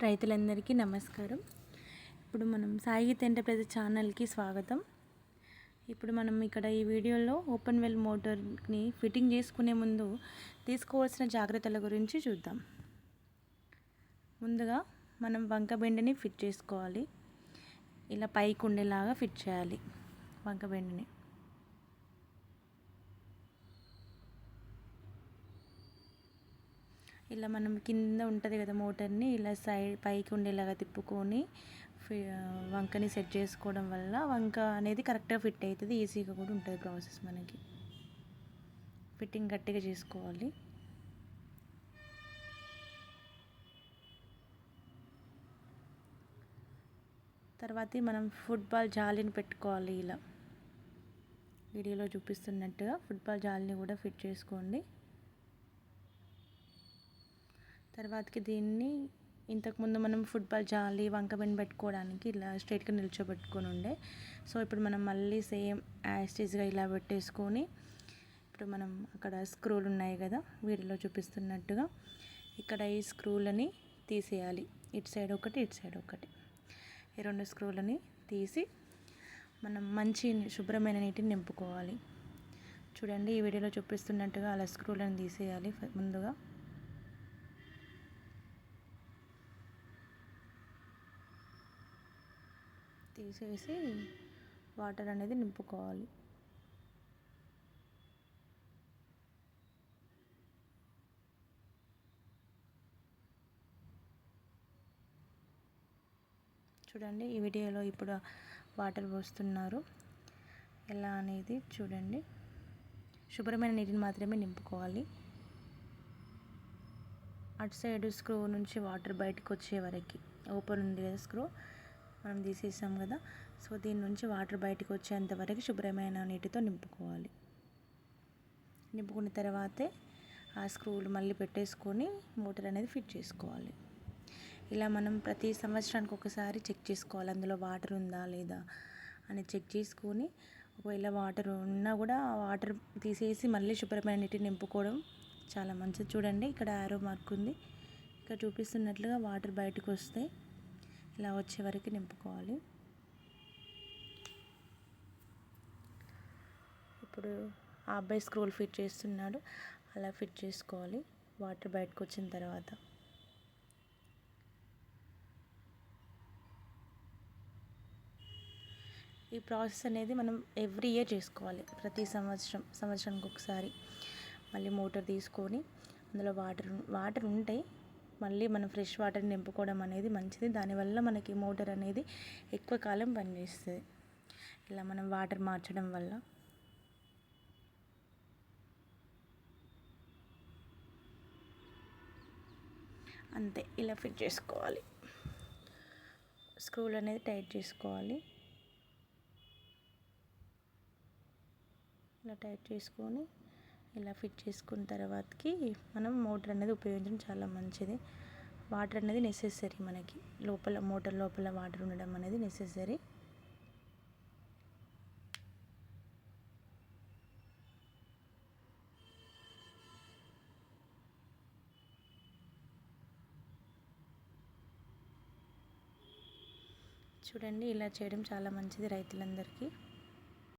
రైతులందరికీ నమస్కారం. ఇప్పుడు మనం సాయిగీత ఎంటర్ప్రైజెస్ ఛానల్కి స్వాగతం. ఇప్పుడు మనం ఇక్కడ ఈ వీడియోలో ఓపెన్ వెల్ మోటార్ని ఫిట్టింగ్ చేసుకునే ముందు తీసుకోవాల్సిన జాగ్రత్తల గురించి చూద్దాం. ముందుగా మనం వంక బెండ్ని ఫిట్ చేసుకోవాలి. ఇలా పైకి ఉండేలాగా ఫిట్ చేయాలి వంక బెండ్ని. ఇలా మనం కింద ఉంటుంది కదా మోటార్ని ఇలా సైడ్ పైకి ఉండేలాగా తిప్పుకొని వంకని సెట్ చేసుకోవడం వల్ల వంక అనేది కరెక్ట్గా ఫిట్ అవుతుంది. ఈజీగా కూడా ఉంటుంది ప్రాసెస్. మనకి ఫిట్టింగ్ గట్టిగా చేసుకోవాలి. తర్వాత మనం ఫుట్బాల్ జాలీని పెట్టుకోవాలి. ఇలా వీడియోలో చూపిస్తున్నట్టుగా ఫుట్బాల్ జాలీని కూడా ఫిట్ చేసుకోండి. తర్వాతకి దీన్ని ఇంతకుముందు మనం ఫుట్బాల్ జాలి వంక బెండ్ పెట్టుకోవడానికి ఇలా స్ట్రైట్గా నిల్చోబెట్టుకొని ఉండే. సో ఇప్పుడు మనం మళ్ళీ సేమ్ యాస్టీజ్గా ఇలా పెట్టేసుకొని ఇప్పుడు మనం అక్కడ స్క్రూలు ఉన్నాయి కదా వీడియోలో చూపిస్తున్నట్టుగా ఇక్కడ ఈ స్క్రూలని తీసేయాలి. ఇటు సైడ్ ఒకటి ఇటు సైడ్ ఒకటి. ఈ రెండు స్క్రూలని తీసి మనం మంచి శుభ్రమైన నీటిని నింపుకోవాలి. చూడండి ఈ వీడియోలో చూపిస్తున్నట్టుగా అలా స్క్రూలను తీసేయాలి. ముందుగా తీసేసి వాటర్ అనేది నింపుకోవాలి. చూడండి ఈ వీడియోలో ఇప్పుడు వాటర్ పోస్తున్నారు. ఎలా అనేది చూడండి. శుభ్రమైన నీటిని మాత్రమే నింపుకోవాలి. అటు సైడ్ స్క్రూ నుంచి వాటర్ బయటకు వచ్చే వరకు ఓపెన్ ఉంది కదా స్క్రూ మనం తీసేసాం కదా. సో దీని నుంచి వాటర్ బయటకు వచ్చేంత వరకు శుభ్రమైన నీటితో నింపుకోవాలి. నింపుకున్న తర్వాతే ఆ స్క్రూలు మళ్ళీ పెట్టేసుకొని మోటార్ అనేది ఫిట్ చేసుకోవాలి. ఇలా మనం ప్రతి సంవత్సరానికి ఒకసారి చెక్ చేసుకోవాలి అందులో వాటర్ ఉందా లేదా అని చెక్ చేసుకొని ఒకవేళ వాటర్ ఉన్నా కూడా వాటర్ తీసేసి మళ్ళీ శుభ్రమైన నీటిని నింపుకోవడం చాలా మంచిది. చూడండి ఇక్కడ ఆరో మార్క్ ఉంది. ఇక్కడ చూపిస్తున్నట్లుగా వాటర్ బయటకు వస్తే ఇలా వచ్చే వరకు నింపుకోవాలి. ఇప్పుడు ఆ అబ్బాయి స్క్రూలు ఫిట్ చేస్తున్నాడు. అలా ఫిట్ చేసుకోవాలి వాటర్ బయటకు వచ్చిన తర్వాత. ఈ ప్రాసెస్ అనేది మనం ఎవ్రీ ఇయర్ చేసుకోవాలి. ప్రతి సంవత్సరానికి ఒకసారి మళ్ళీ మోటార్ తీసుకొని అందులో వాటర్ ఉంటాయి మళ్ళీ మనం ఫ్రెష్ వాటర్ నింపుకోవడం అనేది మంచిది. దానివల్ల మనకి మోటార్ అనేది ఎక్కువ కాలం పనిచేస్తుంది. ఇలా మనం వాటర్ మార్చడం వల్ల. అంతే ఇలా ఫిట్ చేసుకోవాలి. స్క్రూలు అనేది టైట్ చేసుకోవాలి. ఇలా టైట్ చేసుకొని ఇలా ఫిట్ చేసుకున్న తర్వాతకి మనం మోటార్ అనేది ఉపయోగించడం చాలా మంచిది. వాటర్ అనేది నెసెసరీ మనకి లోపల మోటార్ లోపల వాటర్ ఉండడం అనేది నెసెసరీ. చూడండి ఇలా చేయడం చాలా మంచిది రైతులందరికీ.